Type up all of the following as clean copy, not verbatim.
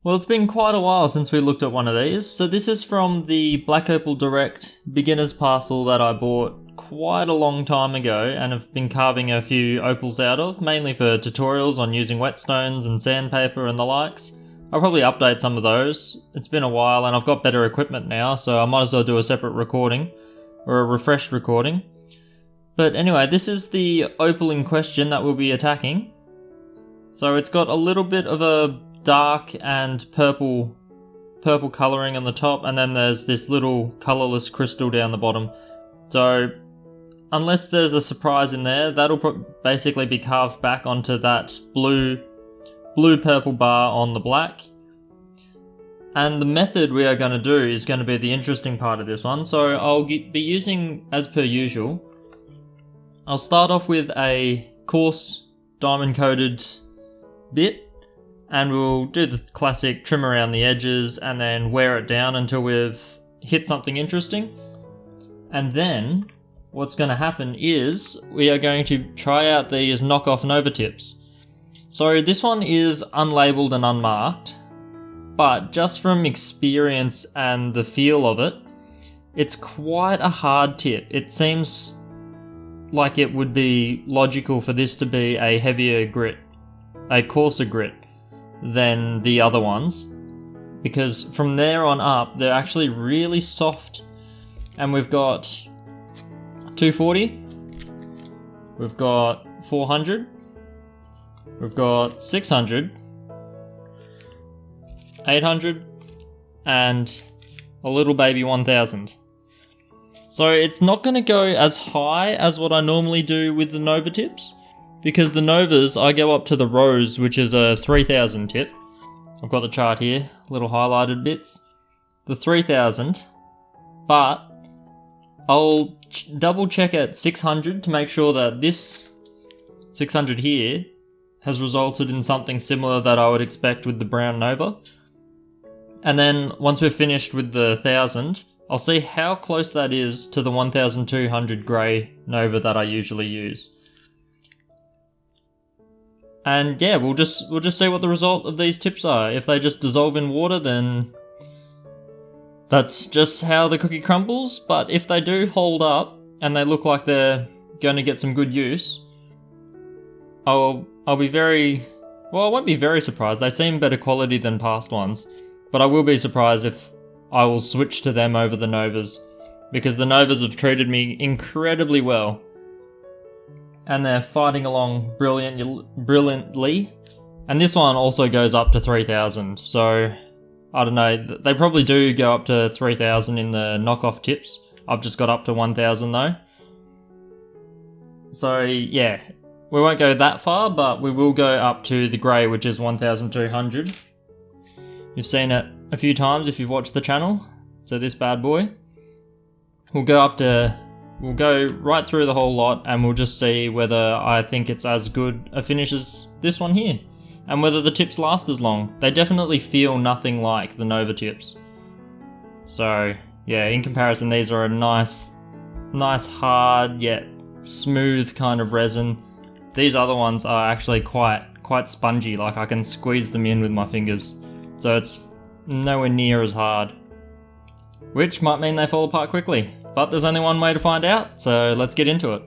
Well, it's been quite a while since we looked at one of these. So this is from the Black Opal Direct beginner's parcel that I bought quite a long time ago and have been carving a few opals out of, mainly for tutorials on using whetstones and sandpaper and the likes. I'll probably update some of those. It's been a while and I've got better equipment now, so I might as well do a separate recording, or a refreshed recording. But anyway, this is the opal in question that we'll be attacking. So it's got a little bit of a dark and purple colouring on the top, and then there's this little colourless crystal down the bottom. So unless there's a surprise in there, that'll basically be carved back onto that blue purple bar on the black. And the method we are going to do is going to be the interesting part of this one. So I'll be using, as per usual, I'll start off with a coarse diamond coated bit, and we'll do the classic trim around the edges and then wear it down until we've hit something interesting. And then what's going to happen is we are going to try out these knockoff Nova tips. So this one is unlabeled and unmarked, but just from experience and the feel of it, it's quite a hard tip. It seems like it would be logical for this to be a heavier grit, a coarser grit than the other ones, because from there on up they're actually really soft. And we've got 240, we've got 400, we've got 600, 800, and a little baby 1000. So it's not going to go as high as what I normally do with the Nova tips, because the Novas, I go up to the Rose, which is a 3000 tip. I've got the chart here, little highlighted bits. The 3000, but I'll double check at 600 to make sure that this 600 here has resulted in something similar that I would expect with the brown Nova. And then once we're finished with the 1000, I'll see how close that is to the 1200 grey Nova that I usually use. And yeah, we'll just see what the result of these tips are. If they just dissolve in water, then that's just how the cookie crumbles. But if they do hold up and they look like they're going to get some good use, I'll be very, well, I won't be very surprised. They seem better quality than past ones, but I will be surprised if I will switch to them over the Novas, because the Novas have treated me incredibly well. And they're fighting along brilliantly. And this one also goes up to 3000. So, I don't know, they probably do go up to 3000 in the knockoff tips. I've just got up to 1000 though. So, yeah, we won't go that far, but we will go up to the grey, which is 1200. You've seen it a few times if you've watched the channel. So this bad boy. We'll go right through the whole lot, and we'll just see whether I think it's as good a finish as this one here, and whether the tips last as long. They definitely feel nothing like the Nova tips. So yeah, in comparison, these are a nice hard yet smooth kind of resin. These other ones are actually quite spongy, like I can squeeze them in with my fingers. So it's nowhere near as hard, which might mean they fall apart quickly. But there's only one way to find out, so let's get into it.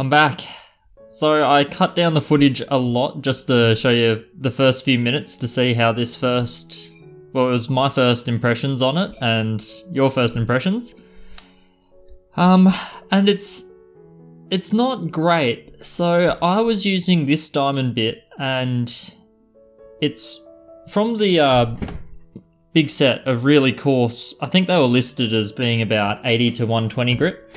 I'm back. So I cut down the footage a lot just to show you the first few minutes to see how this first... Well, it was my first impressions on it and your first impressions. And it's not great. So I was using this diamond bit and it's from the big set of really coarse, I think they were listed as being about 80 to 120 grit.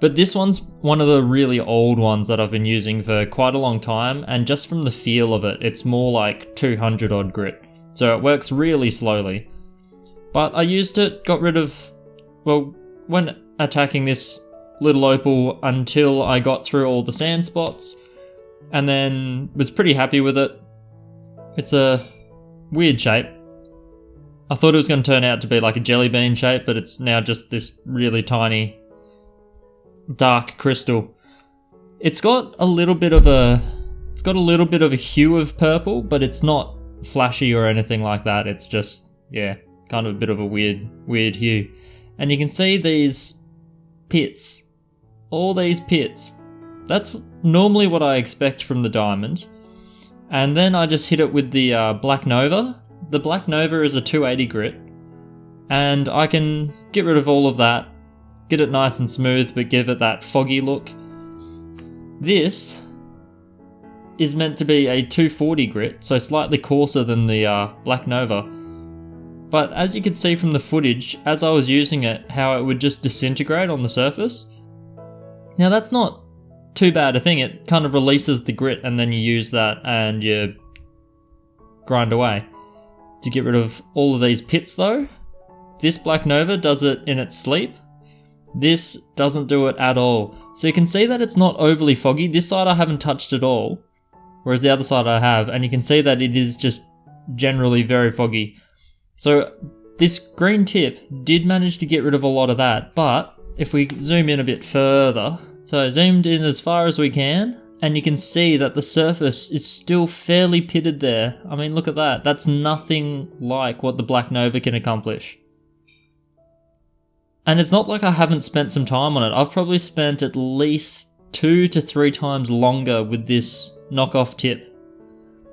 But this one's one of the really old ones that I've been using for quite a long time, and just from the feel of it, it's more like 200 odd grit. So it works really slowly. But I used it, got rid of, well, when attacking this little opal until I got through all the sand spots, and then was pretty happy with it. It's a weird shape. I thought it was going to turn out to be like a jelly bean shape, but it's now just this really tiny dark crystal. It's got a little bit of a hue of purple, but it's not flashy or anything like that. It's just, yeah, kind of a bit of a weird hue. And you can see these pits, all these pits. That's normally what I expect from the diamond. And then I just hit it with the Black Nova. The Black Nova is a 280 grit, and I can get rid of all of that, get it nice and smooth, but give it that foggy look. This is meant to be a 240 grit, so slightly coarser than the Black Nova. But as you can see from the footage, as I was using it, how it would just disintegrate on the surface. Now that's not too bad a thing, it kind of releases the grit and then you use that and you grind away. To get rid of all of these pits though, this Black Nova does it in its sleep. This doesn't do it at all. So you can see that it's not overly foggy. This side I haven't touched at all, whereas the other side I have, and you can see that it is just generally very foggy. So this green tip did manage to get rid of a lot of that, but if we zoom in a bit further, so I zoomed in as far as we can, and you can see that the surface is still fairly pitted there. I mean, look at that. That's nothing like what the Black Nova can accomplish. And it's not like I haven't spent some time on it. I've probably spent at least 2 to 3 times longer with this knockoff tip.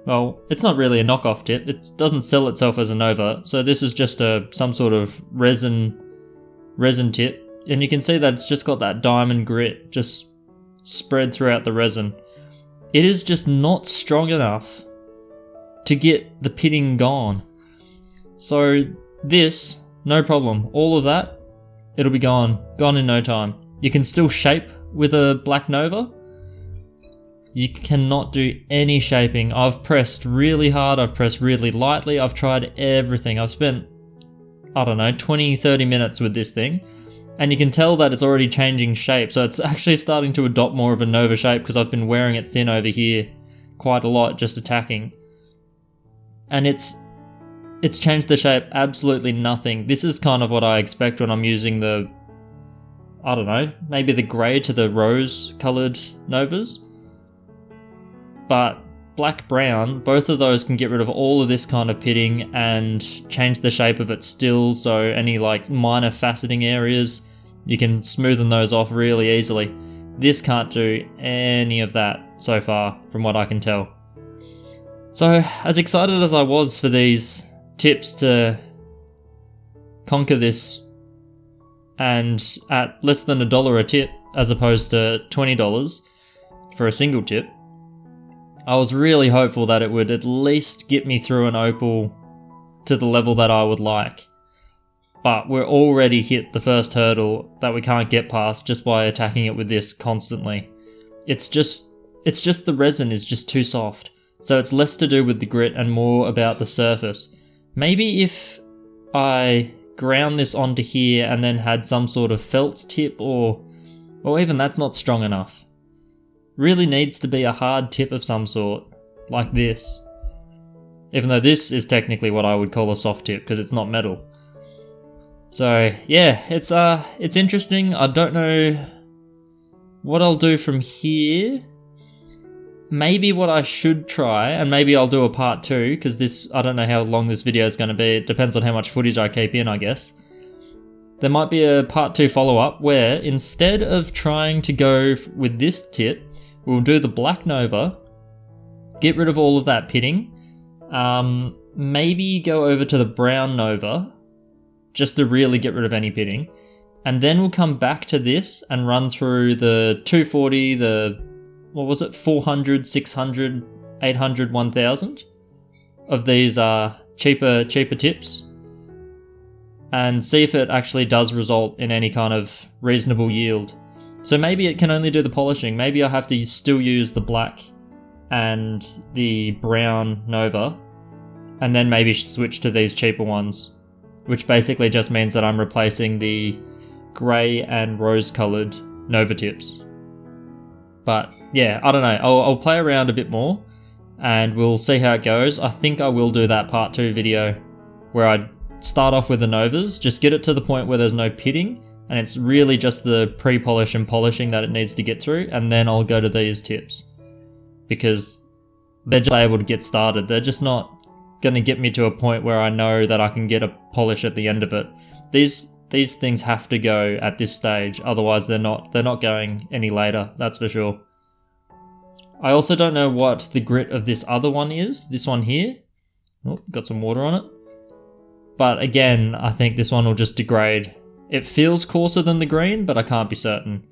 Well, it's not really a knockoff tip. It doesn't sell itself as a Nova, so this is just some sort of resin tip. And you can see that it's just got that diamond grit just spread throughout the resin. It is just not strong enough to get the pitting gone. So this, no problem. All of that, it'll be gone in no time. You can still shape with a Black Nova. You cannot do any shaping. I've pressed really hard, I've pressed really lightly, I've tried everything. I've spent, I don't know, 20-30 minutes with this thing. And you can tell that it's already changing shape, so it's actually starting to adopt more of a Nova shape because I've been wearing it thin over here quite a lot, just attacking. And it's changed the shape absolutely nothing. This is kind of what I expect when I'm using the, I don't know, maybe the grey to the rose coloured Novas. But black-brown, both of those can get rid of all of this kind of pitting and change the shape of it still, so any like minor faceting areas, you can smoothen those off really easily. This can't do any of that so far, from what I can tell. So, as excited as I was for these tips to conquer this, and at less than $1 a tip, as opposed to $20 for a single tip, I was really hopeful that it would at least get me through an opal to the level that I would like. But we're already hit the first hurdle that we can't get past just by attacking it with this constantly. It's just the resin is just too soft. So it's less to do with the grit and more about the surface. Maybe if I ground this onto here and then had some sort of felt tip or even that's not strong enough. Really needs to be a hard tip of some sort, like this. Even though this is technically what I would call a soft tip because it's not metal. So yeah, it's interesting. I don't know what I'll do from here. Maybe what I should try, and maybe I'll do a part 2, because I don't know how long this video is going to be. It depends on how much footage I keep in, I guess. there might be a part 2 follow-up where instead of trying to go with this tip, we'll do the black Nova, get rid of all of that pitting, maybe go over to the brown Nova, just to really get rid of any pitting, and then we'll come back to this and run through the 240, the, what was it, 400, 600, 800, 1000 of these cheaper tips, and see if it actually does result in any kind of reasonable yield. So maybe it can only do the polishing. Maybe I have to still use the black and the brown Nova, and then maybe switch to these cheaper ones, which basically just means that I'm replacing the grey and rose-coloured Nova tips. But yeah, I don't know. I'll play around a bit more, and we'll see how it goes. I think I will do that part 2 video where I start off with the Novas, just get it to the point where there's no pitting, and it's really just the pre-polish and polishing that it needs to get through, and then I'll go to these tips. Because they're just able to get started. They're just not going to get me to a point where I know that I can get a polish at the end of it. These things have to go at this stage, otherwise they're not going any later, that's for sure. I also don't know what the grit of this other one is, this one here. Oh, got some water on it. But again, I think this one will just degrade. It feels coarser than the green, but I can't be certain.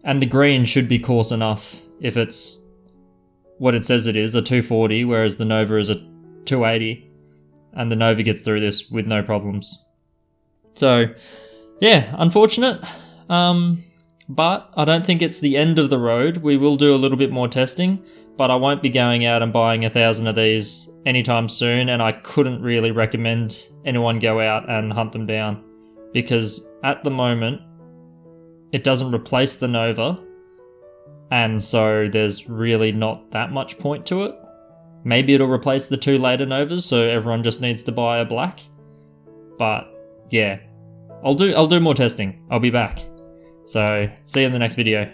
And the green should be coarse enough if it's what it says it is, a 240, whereas the Nova is a 280. And the Nova gets through this with no problems. So, yeah, unfortunate. But I don't think it's the end of the road. We will do a little bit more testing, but I won't be going out and buying 1,000 of these anytime soon, and I couldn't really recommend anyone go out and hunt them down, because at the moment it doesn't replace the Nova, and so there's really not that much point to it. Maybe it'll replace the 2 later Novas, so everyone just needs to buy a black. But yeah, I'll do more testing. I'll be back. So see you in the next video.